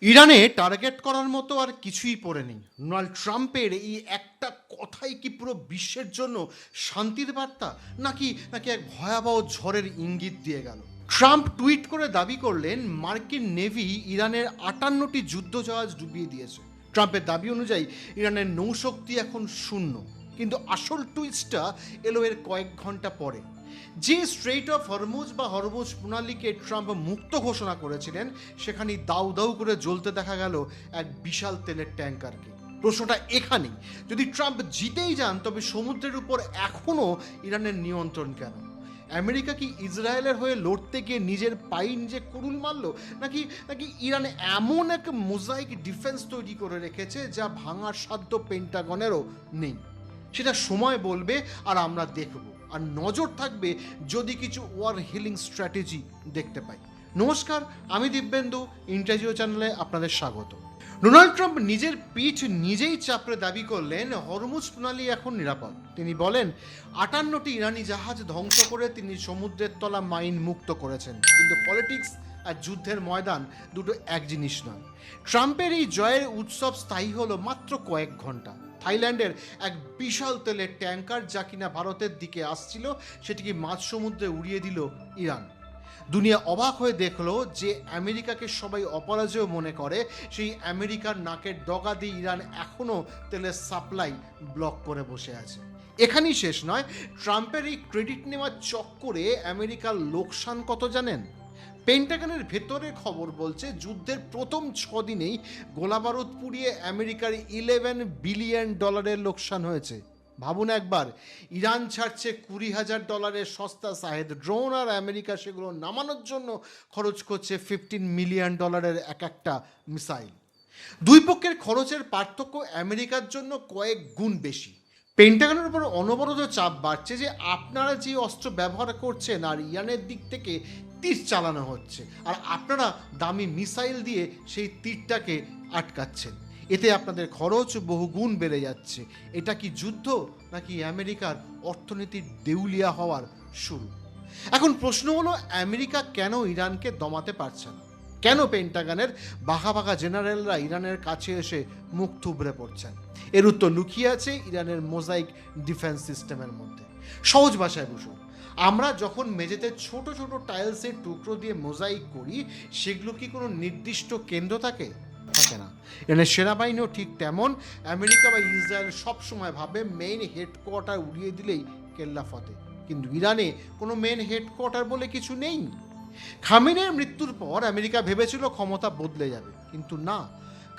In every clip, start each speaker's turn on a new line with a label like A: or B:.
A: ইরানে টার্গেট করার মতো আর কিছুই পড়ে নেই। ডোনাল্ড ট্রাম্পের এই একটা কথাই কি পুরো বিশ্বের জন্য শান্তির বার্তা, নাকি নাকি এক ভয়াবহ ঝড়ের ইঙ্গিত দিয়ে গেল? ট্রাম্প টুইট করে দাবি করলেন মার্কিন নেভি ইরানের 58টি যুদ্ধজাহাজ ডুবিয়ে দিয়েছে। ট্রাম্পের দাবি অনুযায়ী ইরানের নৌশক্তি এখন শূন্য। কিন্তু আসল টুইস্টটা এলো এর কয়েক ঘন্টা পরে। যে স্ট্রেইট অফ হরমুজ বা হরমুজ প্রণালীকে ট্রাম্প মুক্ত ঘোষণা করেছিলেন, সেখানে দাউ দাউ করে জ্বলতে দেখা গেল এক বিশাল তেলের ট্যাঙ্কারকে। প্রশ্নটা এখানেই, যদি ট্রাম্প জিতেই যান তবে সমুদ্রের উপর এখনও ইরানের নিয়ন্ত্রণ কেন? আমেরিকা কি ইসরায়েলের হয়ে লড়তে গিয়ে নিজের পায়ে নিজে কুড়ুল মারল, নাকি নাকি ইরান এমন এক মোজাইক ডিফেন্স তৈরি করে রেখেছে যা ভাঙার সাধ্য পেন্টাগনেরও নেই? সেটা সময় বলবে, আর আমরা দেখব। আর নজর থাকবে যদি কিছু ওয়ার হিলিং স্ট্র্যাটেজি দেখতে পাই। নমস্কার, আমি দিব্যেন্দু, ইন্টারভিউ চ্যানেলে আপনাদের স্বাগত। ডোনাল্ড ট্রাম্প নিজের পিঠ নিজেই চাপড়ে দাবি করলেন হরমুজ প্রণালী এখন নিরাপদ। তিনি বলেন 58টি ইরানি জাহাজ ধ্বংস করে তিনি সমুদ্রের তলা মাইন মুক্ত করেছেন। কিন্তু পলিটিক্স আর যুদ্ধের ময়দান দুটো এক জিনিস নয়। ট্রাম্পের এই জয়ের উৎসব স্থায়ী হলো মাত্র কয়েক ঘন্টা। থাইল্যান্ডের এক বিশাল তেলের ট্যাঙ্কার যা কিনা ভারতের দিকে আসছিল, সেটিকে মাঝ সমুদ্রে উড়িয়ে দিল ইরান। দুনিয়া অবাক হয়ে দেখলো যে আমেরিকাকে সবাই অপরাজেয় মনে করে, সেই আমেরিকার নাকের ডগা দিয়ে ইরান এখনও তেলের সাপ্লাই ব্লক করে বসে আছে। এখানেই শেষ নয়, ট্রাম্পের এই ক্রেডিট নেওয়ার চক্করে আমেরিকার লোকসান কত জানেন? পেন্টাগনের ভেতরের খবর বলছে যুদ্ধের প্রথম 6 দিনেই গোলাবারুদ পুড়িয়ে আমেরিকার $11 বিলিয়ন লোকসান হয়েছে। ভাবুন একবার, ইরান ছাড়ছে $20,000 সস্তা শাহেদ ড্রোন, আর আমেরিকা সেগুলো নামানোর জন্য খরচ করছে $15 মিলিয়ন এক একটা মিসাইল। দুই পক্ষের খরচের পার্থক্য আমেরিকার জন্য কয়েক গুণ বেশি। পেন্টাগনের উপর অনবরত চাপ বাড়ছে যে আপনারা যে অস্ত্র ব্যবহার করছেন আর ইরানের দিক থেকে তীর চালানো হচ্ছে, আর আপনারা দামি মিসাইল দিয়ে সেই তীরটাকে আটকাচ্ছেন। এতে আপনাদের খরচ বহুগুণ বেড়ে যাচ্ছে। এটা কি যুদ্ধ, নাকি আমেরিকার অর্থনীতির দেউলিয়া হওয়ার শুরু? এখন প্রশ্ন হলো, আমেরিকা কেন ইরানকে দমাতে পারছে না? কেন পেন্টাগনের বাঘা বাঘা জেনারেলরা ইরানের কাছে এসে মুখ থুবড়ে পড়ছেন? এর উত্তর লুকিয়ে আছে ইরানের মোজাইক ডিফেন্স সিস্টেমের মধ্যে। সহজ ভাষায় বুঝুন, আমরা যখন মেঝেতে ছোট ছোট টাইলসের টুকরো দিয়ে মোজাইক করি, সেগুলো কি কোনো নির্দিষ্ট কেন্দ্র থাকে? থাকে না। ইরানের সেনাবাহিনীও ঠিক তেমন। আমেরিকা বা ইসরায়েল সবসময় ভাবে মেইন হেডকোয়ার্টার উড়িয়ে দিলেই কেল্লা ফতে। কিন্তু ইরানে কোনো মেইন হেডকোয়ার্টার বলে কিছু নেই। খামেনেইর মৃত্যুর পর আমেরিকা ভেবেছিল ক্ষমতা বদলে যাবে, কিন্তু না।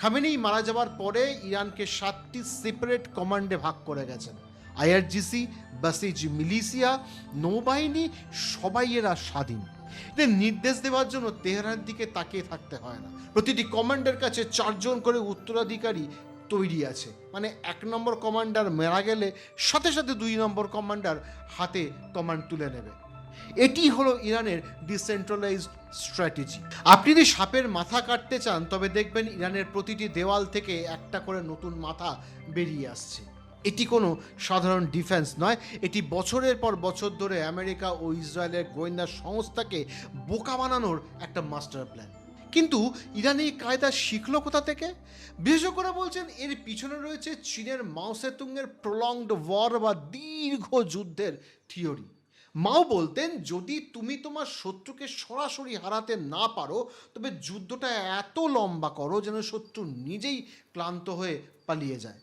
A: খামেনেই মারা যাওয়ার পরে ইরানকে 7টি সেপারেট কমান্ডে ভাগ করে গেছেন। আইআরজিসি, বাসিজ মিলিশিয়া, নৌবাহিনী, সবাই এরা স্বাধীন। এদের নির্দেশ দেওয়ার জন্য তেহরানের দিকে তাকিয়ে থাকতে হয় না। প্রতিটি কমান্ডের কাছে 4 জন করে উত্তরাধিকারী তৈরি আছে। মানে 1 নম্বর কমান্ডার মারা গেলে সাথে সাথে 2 নম্বর কমান্ডার হাতে কমান্ড তুলে নেবে। এটি হলো ইরানের ডিসেন্ট্রালাইজড স্ট্র্যাটেজি। আপনি যদি সাপের মাথা কাটতে চান, তবে দেখবেন ইরানের প্রতিটি দেওয়াল থেকে একটা করে নতুন মাথা বেরিয়ে আসছে। এটি কোনো সাধারণ ডিফেন্স নয়, এটি বছরের পর বছর ধরে আমেরিকা ও ইসরায়েলের গোয়েন্দা সংস্থাকে বোকা বানানোর একটা মাস্টার প্ল্যান। কিন্তু ইরান এই কায়দা শিখলো কোথা থেকে? বিশেষজ্ঞরা বলছেন এর পিছনে রয়েছে চীনের মাও সেতুংয়ের প্রলংড ওয়ার বা দীর্ঘ যুদ্ধের থিওরি। মাও বলতেন, যদি তুমি তোমার শত্রুকে সরাসরি হারাতে না পারো, তবে যুদ্ধটা এত লম্বা করো যেন শত্রু নিজেই ক্লান্ত হয়ে পালিয়ে যায়।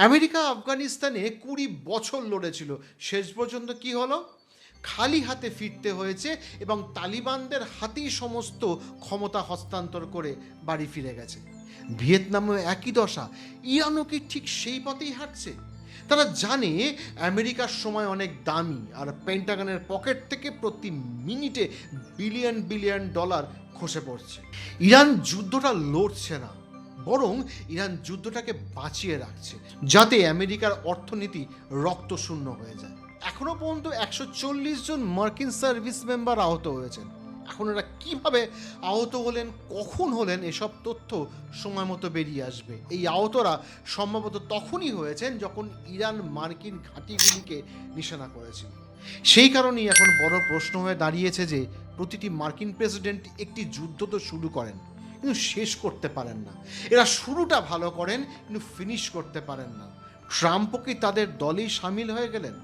A: আমেরিকা আফগানিস্তানে 20 বছর লড়েছিল, শেষ পর্যন্ত কি হলো? খালি হাতে ফিরতে হয়েছে এবং তালিবানদের হাতেই সমস্ত ক্ষমতা হস্তান্তর করে বাড়ি ফিরে গেছে। ভিয়েতনামেও একই দশা। ইরানও কি ঠিক সেই পথেই হাঁটছে? তারা জানে আমেরিকার সময় অনেক দামি, আর পেন্টাগনের পকেট থেকে প্রতি মিনিটে বিলিয়ন বিলিয়ন ডলার খসে পড়ছে। ইরান যুদ্ধটা লড়ছে না, বরং ইরান যুদ্ধটাকে বাঁচিয়ে রাখছে, যাতে আমেরিকার অর্থনীতি রক্তশূন্য হয়ে যায়। এখনো পর্যন্ত 140 জন মার্কিন সার্ভিস মেম্বার আহত হয়েছেন। এখন এরা কিভাবে আহত হলেন, কখন হলেন, এসব তথ্য সময় মতো বেরিয়ে আসবে। এই আহতরা সম্ভবত তখনই হয়েছেন যখন ইরান মার্কিন ঘাঁটিগুলিকে নিশানা করেছিল। সেই কারণেই এখন বড় প্রশ্ন হয়ে দাঁড়িয়েছে যে প্রতিটি মার্কিন প্রেসিডেন্ট একটি যুদ্ধ তো শুরু করেন, কিন্তু শেষ করতে পারেন না। এরা শুরুটা ভালো করেন কিন্তু ফিনিশ করতে পারেন না। ট্রাম্পও কি তাদের দলেই সামিল হয়ে গেলেন?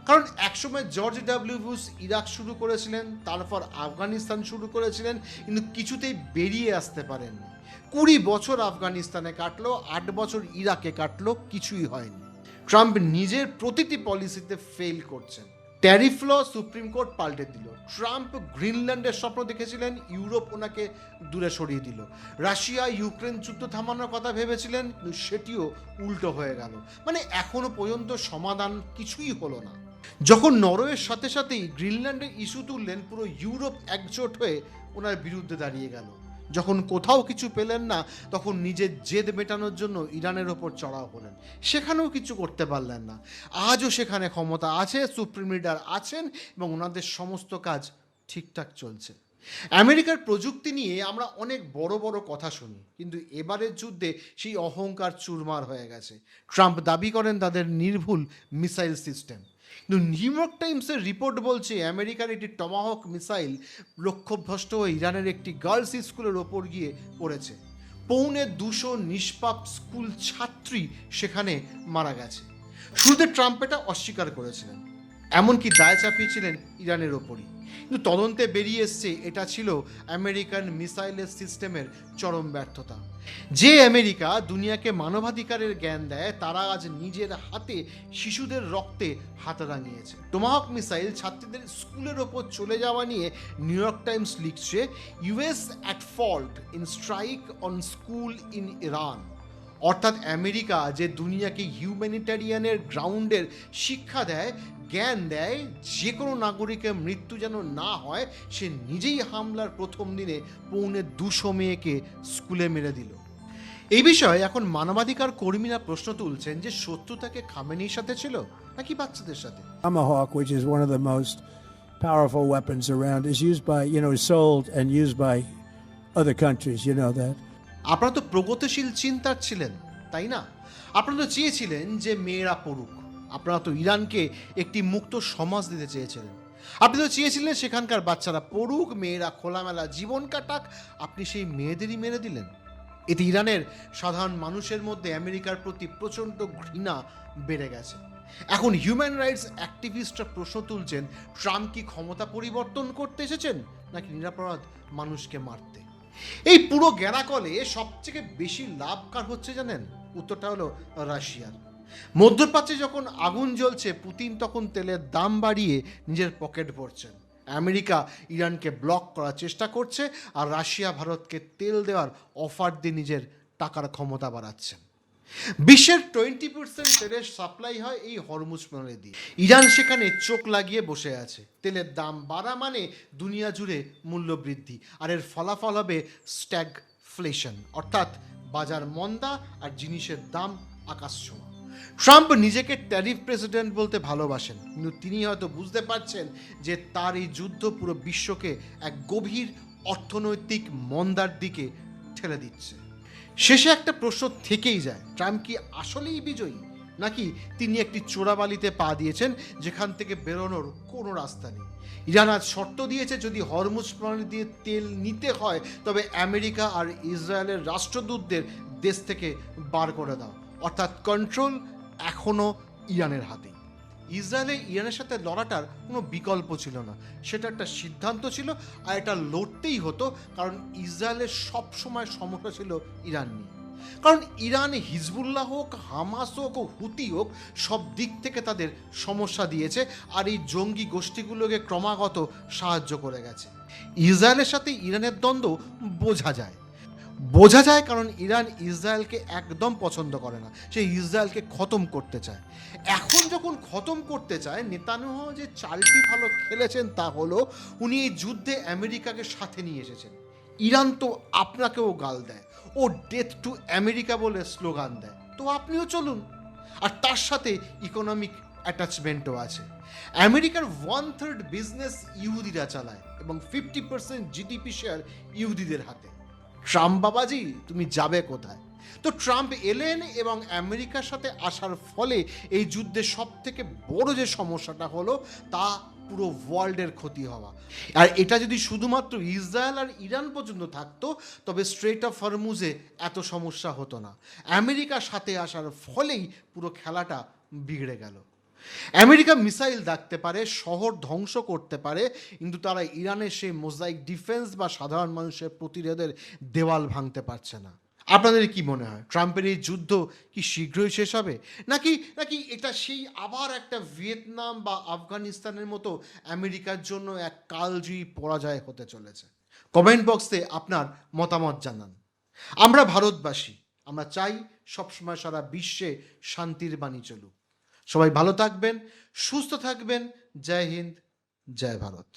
A: কারণ একসময় জর্জ ডাব্লিউ বুশ ইরাক শুরু করেছিলেন, তারপর আফগানিস্তান শুরু করেছিলেন, কিন্তু কিছুতেই বেরিয়ে আসতে পারেননি। 20 বছর আফগানিস্তানে কাটলো, 8 বছর ইরাকে কাটলো, কিছুই হয়নি। ট্রাম্প নিজের প্রতিটি পলিসিতে ফেল করছেন। ট্যারিফ ল সুপ্রিম কোর্ট পাল্টে দিল। ট্রাম্প গ্রিনল্যান্ডের স্বপ্ন দেখেছিলেন, ইউরোপ ওনাকে দূরে সরিয়ে দিল। রাশিয়া ইউক্রেন যুদ্ধ থামানোর কথা ভেবেছিলেন, কিন্তু সেটিও উল্টো হয়ে গেল। মানে এখনো পর্যন্ত সমাধান কিছুই হলো না। যখন নরওয়ের সাথে সাথেই গ্রিনল্যান্ডের ইস্যু তুললেন, পুরো ইউরোপ একজোট হয়ে ওনার বিরুদ্ধে দাঁড়িয়ে গেল। যখন কোথাও কিছু পেলেন না, তখন নিজের জেদ মেটানোর জন্য ইরানের ওপর চড়াও হলেন, সেখানেও কিছু করতে পারলেন না। আজও সেখানে ক্ষমতা আছে, সুপ্রিম লিডার আছেন এবং ওনাদের সমস্ত কাজ ঠিকঠাক চলছে। আমেরিকার প্রযুক্তি নিয়ে আমরা অনেক বড় বড় কথা শুনি, কিন্তু এবারের যুদ্ধে সেই অহংকার চুরমার হয়ে গেছে। ট্রাম্প দাবি করেন তাদের নির্ভুল মিসাইল সিস্টেম, কিন্তু নিউ ইয়র্ক টাইমসের রিপোর্ট বলছে আমেরিকার একটি টমাহক মিসাইল লক্ষ্যভ্রষ্ট হয়ে ইরানের একটি গার্লস স্কুলের ওপর গিয়ে পড়েছে। 250 নিষ্পাপ স্কুল ছাত্রী সেখানে মারা গেছে। শুরুতে ট্রাম্প এটা অস্বীকার করেছিলেন, এমনকি দায় চাপিয়েছিলেন ইরানের ওপরই, কিন্তু তদন্তে বেরিয়ে এসছে এটা ছিল আমেরিকান মিসাইলের সিস্টেমের চরম ব্যর্থতা। যে আমেরিকা দুনিয়াকে মানবাধিকারের জ্ঞান দেয়, তারা আজ নিজের হাতে শিশুদের রক্তে হাত রাঙিয়েছে। টমাহক মিসাইল ছাত্রীদের স্কুলের ওপর চলে যাওয়া নিয়ে নিউ ইয়র্ক টাইমস লিখছে, US at fault in strike on school in Iran. অর্থাৎ আমেরিকা যে দুনিয়াকে হিউম্যানিটারিয়ানের গ্রাউন্ডের শিক্ষা দেয়, জ্ঞান দেয়, যে কোনো নাগরিকের মৃত্যু যেন না হয়, সে নিজেই হামলার প্রথম দিনে 250 মেয়েকে স্কুলে মেরে দিল। এই বিষয়ে এখন মানবাধিকার কর্মীরা প্রশ্ন তুলছেন যে শত্রুতাকে খামেনির সাথে ছিল নাকি বাচ্চাদের সাথে।
B: Tomahawk, which is one of the most powerful weapons around, is used by, sold and used by other countries, you know that.
A: আপনারা তো প্রগতিশীল চিন্তার ছিলেন, তাই না? আপনারা তো চেয়েছিলেন যে মেয়েরা পড়ুক, আপনারা তো ইরানকে একটি মুক্ত সমাজ দিতে চেয়েছিলেন, আপনি তো চেয়েছিলেন সেখানকার বাচ্চারা পড়ুক, মেয়েরা খোলামেলা জীবন কাটাক। আপনি সেই মেয়েদেরই মেরে দিলেন। এতে ইরানের সাধারণ মানুষের মধ্যে আমেরিকার প্রতি প্রচণ্ড ঘৃণা বেড়ে গেছে। এখন হিউম্যান রাইটস অ্যাক্টিভিস্টরা প্রশ্ন তুলছেন, ট্রাম্প কি ক্ষমতা পরিবর্তন করতে এসেছেন নাকি নিরপরাধ মানুষকে মারতে? এই পুরো গ্যারাকলে সবথেকে বেশি লাভ কার হচ্ছে জানেন? উত্তরটা হলো রাশিয়ার। মধ্যপ্রাচ্যে যখন আগুন জ্বলছে, পুতিন তখন তেলের দাম বাড়িয়ে নিজের পকেট ভরছেন। আমেরিকা ইরানকে ব্লক করার চেষ্টা করছে, আর রাশিয়া ভারতকে তেল দেওয়ার অফার দিয়ে নিজের টাকার ক্ষমতা বাড়াচ্ছেন। বিশ্বের 20% তেলের সাপ্লাই হয় এই হরমুজ প্রণালী দিয়ে। ইরান সেখানে চোখ লাগিয়ে বসে আছে। তেলের দাম বাড়া মানে দুনিয়া জুড়ে মূল্য বৃদ্ধি, আর এর ফলাফল হবে স্ট্যাগফ্লেশন, অর্থাৎ বাজার মন্দা আর জিনিসের দাম আকাশ ছোঁয়া। ট্রাম্প নিজেকে ট্যারিফ প্রেসিডেন্ট বলতে ভালোবাসেন, কিন্তু তিনি হয়তো বুঝতে পারছেন যে তার এই যুদ্ধ পুরো বিশ্বকে এক গভীর অর্থনৈতিক মন্দার দিকে ঠেলে দিচ্ছে। শেষে একটা প্রশ্ন থেকেই যায়, ট্রাম্প কি আসলেই বিজয়ী, নাকি তিনি একটি চোরাবালিতে পা দিয়েছেন যেখান থেকে বেরোনোর কোনো রাস্তা নেই? ইরান আজ শর্ত দিয়েছে, যদি হরমুজ প্রণালী দিয়ে তেল নিতে হয় তবে আমেরিকা আর ইসরায়েলের রাষ্ট্রদূতদের দেশ থেকে বার করে দাও, অর্থাৎ কন্ট্রোল এখনও ইরানের হাতে। ইসরায়েলে ইরানের সাথে লড়াটার কোনো বিকল্প ছিল না, সেটা একটা সিদ্ধান্ত ছিল, আর এটা লড়তেই হতো, কারণ ইসরায়েলের সবসময় সমস্যা ছিল ইরান নিয়ে। কারণ ইরান হিজবুল্লাহ হোক, হামাস হোক, হুতি হোক, সব দিক থেকে তাদের সমস্যা দিয়েছে, আর এই জঙ্গি গোষ্ঠীগুলোকে ক্রমাগত সাহায্য করে গেছে। ইসরায়েলের সাথে ইরানের দ্বন্দ্ব বোঝা যায় কারণ ইরান ইসরায়েলকে একদম পছন্দ করে না, সে ইসরায়েলকে খতম করতে চায়। এখন যখন খতম করতে চায়, নেতানিয়াহু যে চালটি ভালো খেলেছেন তা হলো উনি এই যুদ্ধে আমেরিকাকে সাথে নিয়ে এসেছেন। ইরান তো আপনাকেও গাল দেয়, ও ডেথ টু আমেরিকা বলে স্লোগান দেয়, তো আপনিও চলুন। আর তার সাথে ইকোনমিক অ্যাটাচমেন্টও আছে। আমেরিকার 1/3 বিজনেস ইহুদিরা চালায় এবং 50% জিডিপি শেয়ার ইহুদিদের হাতে। ট্রাম্প বাবাজি, তুমি যাবে কোথায়? তো ট্রাম্প এলেন এবং আমেরিকার সাথে আসার ফলে এই যুদ্ধে সব থেকে বড় যে সমস্যাটা হলো তা পুরো ওয়ার্ল্ডের ক্ষতি হওয়া। আর এটা যদি শুধুমাত্র ইসরায়েল আর ইরান পর্যন্ত থাকতো তবে স্ট্রেট অফ হরমুজে এত সমস্যা হতো না। আমেরিকার সাথে আসার ফলেই পুরো খেলাটা বিগড়ে গেল। আমেরিকা মিসাইল দাগতে পারে, শহর ধ্বংস করতে পারে, কিন্তু তারা ইরানের সেই মোজাইক ডিফেন্স বা সাধারণ মানুষের প্রতিরোধের দেওয়াল ভাঙতে পারছে না। আপনাদের কি মনে হয় ট্রাম্পের এই যুদ্ধ কি শীঘ্রই শেষ হবে, নাকি নাকি এটা সেই আবার একটা ভিয়েতনাম বা আফগানিস্তানের মতো আমেরিকার জন্য এক কালজয়ী পরাজয় হতে চলেছে? কমেন্ট বক্সে আপনার মতামত জানান। আমরা ভারতবাসী, আমরা চাই সবসময় সারা বিশ্বে শান্তির বাণী চলুক। সবাই ভালো থাকবেন, সুস্থ থাকবেন। জয় হিন্দ, জয় ভারত।